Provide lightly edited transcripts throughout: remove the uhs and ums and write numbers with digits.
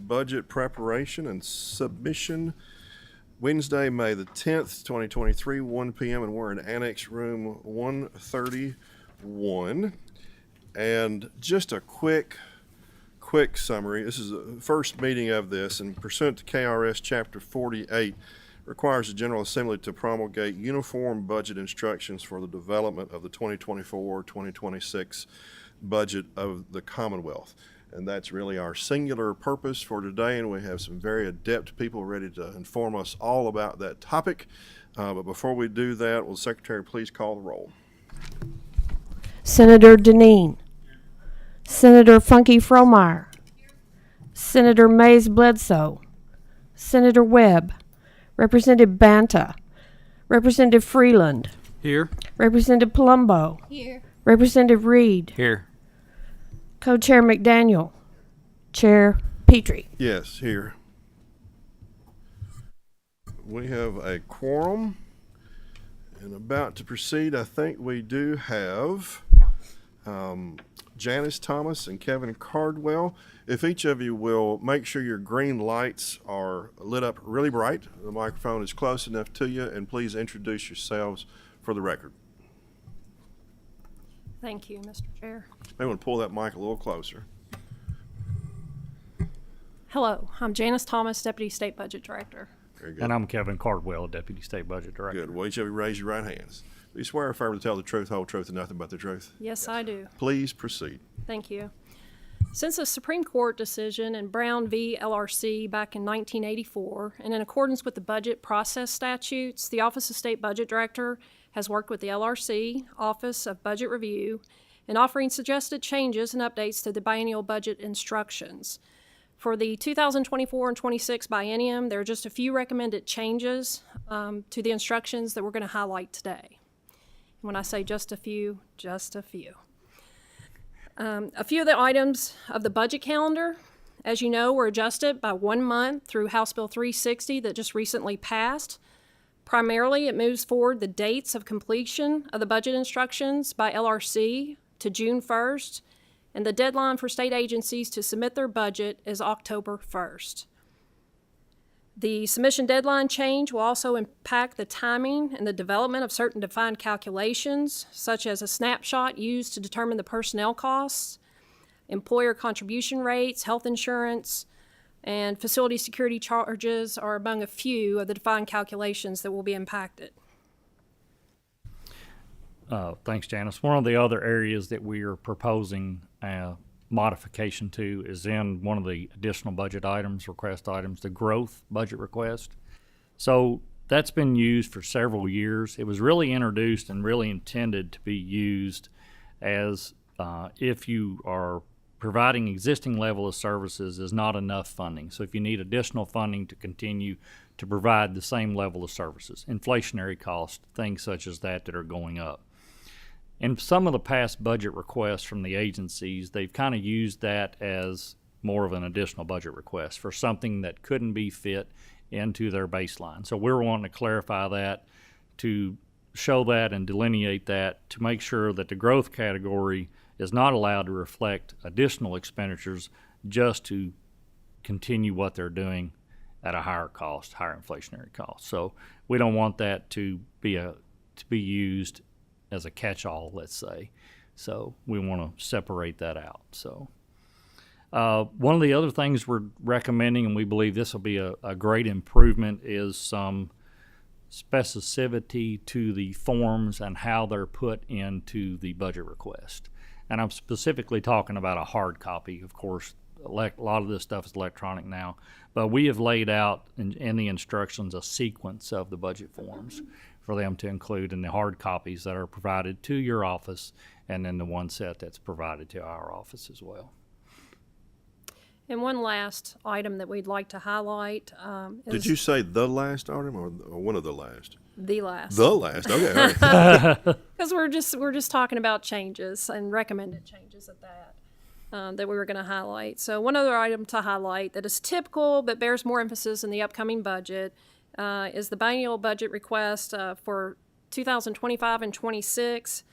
Budget preparation and submission, Wednesday, May the 10th, 2023, 1 p.m., and we're in Annex Room 131. And just a quick summary. This is the first meeting of this, and pursuant to KRS Chapter 48, requires the General Assembly to promulgate uniform budget instructions for the development of the 2024-2026 budget of the Commonwealth. And that's really our singular purpose for today, and we have some very adept people ready to inform us all about that topic. But before we do that, will the Secretary please call the roll? Senator Deneen. Senator Funky Fromeyer. Senator Mays Bledsoe. Senator Webb. Representative Banta. Representative Freeland. Here. Representative Palumbo. Here. Representative Reed. Here. Co-Chair McDaniel. Chair Petrie. Yes, here. We have a quorum and about to proceed. I think we do have Janice Thomas and Kevin Cardwell. If each of you will make sure your green lights are lit up really bright, the microphone is close enough to you, and please introduce yourselves for the record. Thank you, Mr. Chair. May want to pull that mic a little closer. Hello, I'm Janice Thomas, Deputy State Budget Director. Very good. And I'm Kevin Cardwell, Deputy State Budget Director. Good. Well, each of you raise your right hands. Do you swear or affirm to tell the truth, whole truth, and nothing but the truth? Yes, I do. Please proceed. Thank you. Since a Supreme Court decision in Brown v. LRC back in 1984, and in accordance with the budget process statutes, the Office of State Budget Director has worked with the LRC, Office of Budget Review, in offering suggested changes and updates to the biennial budget instructions. For the 2024 and 26 biennium, there are just a few recommended changes to the instructions that we're going to highlight today. When I say just a few, just a few. A few of the items of the budget calendar, as you know, were adjusted by 1 month through House Bill 360 that just recently passed. Primarily, it moves forward the dates of completion of the budget instructions by LRC to June 1st, and the deadline for state agencies to submit their budget is October 1st. The submission deadline change will also impact the timing and the development of certain defined calculations, such as a snapshot used to determine the personnel costs, employer contribution rates, health insurance, and facility security charges are among a few of the defined calculations that will be impacted. Thanks, Janice. One of the other areas that we are proposing modification to is in one of the additional budget items, request items, the growth budget request. So that's been used for several years. It was really introduced and really intended to be used as if you are providing existing level of services is not enough funding. So if you need additional funding to continue to provide the same level of services, inflationary costs, things such as that are going up. In some of the past budget requests from the agencies, they've kind of used that as more of an additional budget request for something that couldn't be fit into their baseline. So we're wanting to clarify that, to show that and delineate that, to make sure that the growth category is not allowed to reflect additional expenditures just to continue what they're doing at a higher cost, higher inflationary cost. So we don't want that to be used as a catch-all, let's say. So we want to separate that out. So one of the other things we're recommending, and we believe this will be a great improvement, is some specificity to the forms and how they're put into the budget request. And I'm specifically talking about a hard copy. Of course, a lot of this stuff is electronic now, but we have laid out in the instructions a sequence of the budget forms for them to include in the hard copies that are provided to your office, and then the one set that's provided to our office as well. And one last item that we'd like to highlight is... Did you say the last item or one of the last? The last. The last, okay. All right. Because we're just talking about changes and recommended changes at that. That we were going to highlight. So one other item to highlight that is typical but bears more emphasis in the upcoming budget is the biennial budget request for 2025 and 26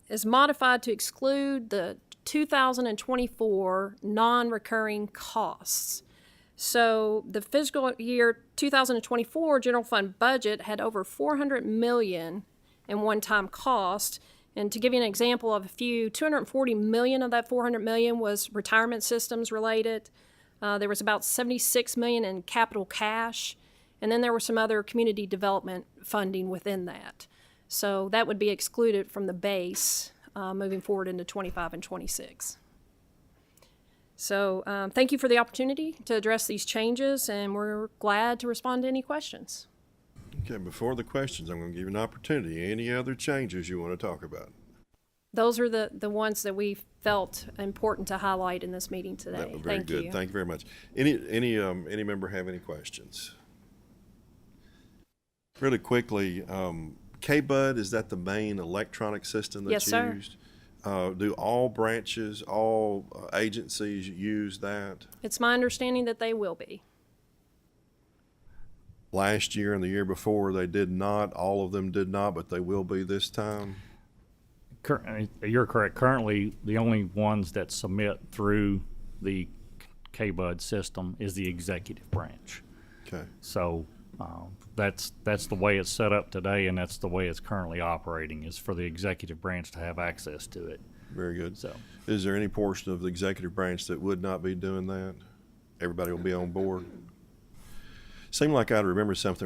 is modified to exclude the 2024 non-recurring costs. So the fiscal year 2024 general fund budget had over 400 million in one-time cost. And to give you an example of a few, 240 million of that 400 million was retirement systems related. There was about 76 million in capital cash, and then there were some other community development funding within that. So that would be excluded from the base moving forward into 25 and 26. So thank you for the opportunity to address these changes, and we're glad to respond to any questions. Okay, before the questions, I'm going to give you an opportunity. Any other changes you want to talk about? Those are the ones that we felt important to highlight in this meeting today. Very Thank good. you. Thank you very much. Any member have any questions? Really quickly, KBUD, is that the main electronic system that's Yes, sir. used? Do all branches, all agencies use that? It's my understanding that they will be. Last year and the year before, they did not. All of them did not, but they will be this time. You're correct. Currently, the only ones that submit through the KBUD system is the executive branch. Okay. So that's the way it's set up today, and that's the way it's currently operating, is for the executive branch to have access to it. Very good. So, Is there any portion of the executive branch that would not be doing that? Everybody will be on board? Seemed like I'd remember something